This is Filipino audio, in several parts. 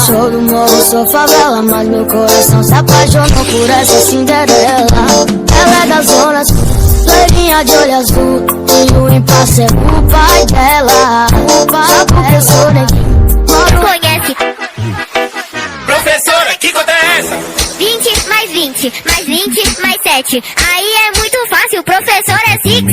Sou do morro, sou favela, mas meu coração se apaixonou por essa Cinderela. Ela é da zona sul, loirinha de olho azul, e o impasse é o pai dela. O pai porque eu sou neguinho. Conhece? Professora, que conta é essa? 20 mais 20, mais 20 mais 7. Aí é muito fácil, professor é 6, 7.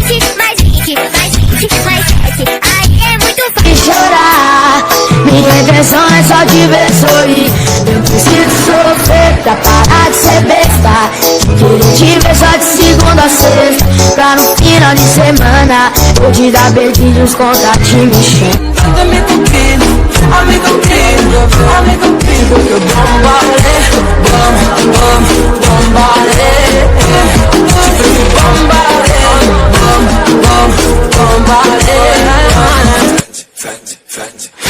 20 mais 20, mais 20 mais 7. Aí é muito E fácil. chorar, minha intenção é só te ver sorrir. Eu preciso sofrer pra parar de ser besta. Querer te ver só de segunda a sexta, pra no final de semana eu te dar beijinhos, contato me enchendo. Amigo querido, amigo querido, amigo querido, que eu bombaré, bombaré,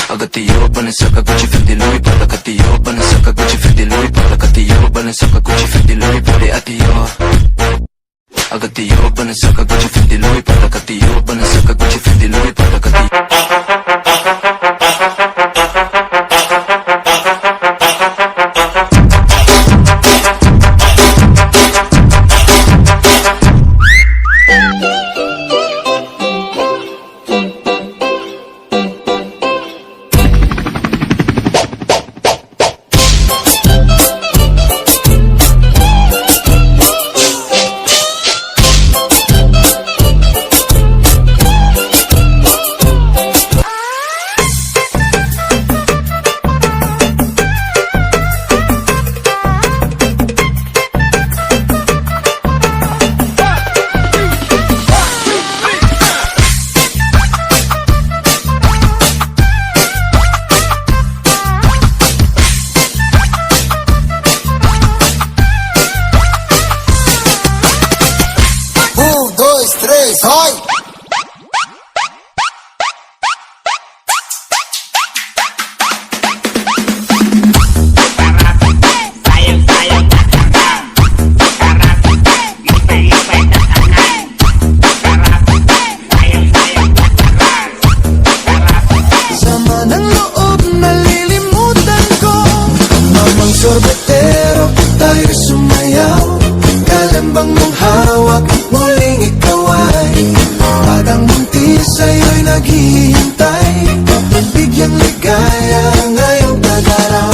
Agatiyo, Balenciaga, Gucci, Fendi, Louis, Prada, Agatiyo, Balenciaga, Gucci, Fendi, Louis, Prada, Agatiyo, Balenciaga, Gucci, Fendi, Louis, Prada, Agatiyo. Agatiyo, Balenciaga, Gucci, Fendi, Louis, Prada, Agatiyo, Balenciaga, Gucci, Fendi, Louis, Prada, Agatiyo. Vai! Sama ng loob, nalilimutan ko. Mamang sorbetero, tayo sumayaw. Kalambang mong hawak, muling ikaw ay parang muntis sa'yo'y naghihintay. Bigyang ligaya ngayong pag-araw.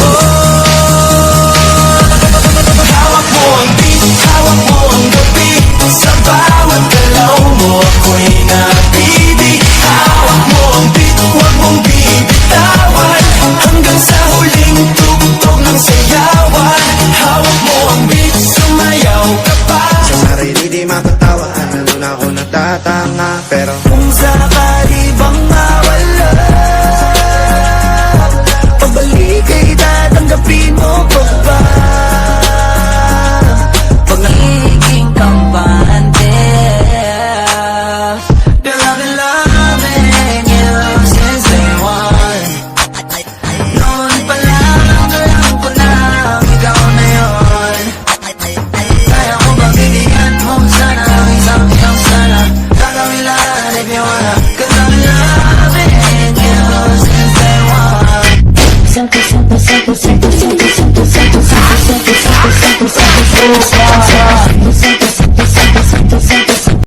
Hawak mo ang beat, hawak mo ang gabi. Sa bawat galaw mo ako'y napibig. Hawak mo ang beat, huwag mong bibitawan. Hanggang sa huling tugtog ng sayawan. Hawak mo ang beat, sumayaw ka pa. Sa sarili di mapatawa, ano na ako natatanga. Pero kung sakali bang mawala, pabalik ay tatanggapin mo pa ba? Pag nagiging kampante, girl, I've been loving you since day one. Noon pa lang, alam ko na ikaw na yun. Kaya ko bang bibigyan mo sana ang isang iyong sana? Gagawin lahat if you wanna, 'cause I've been loving you since day one. Senta, senta, senta, senta.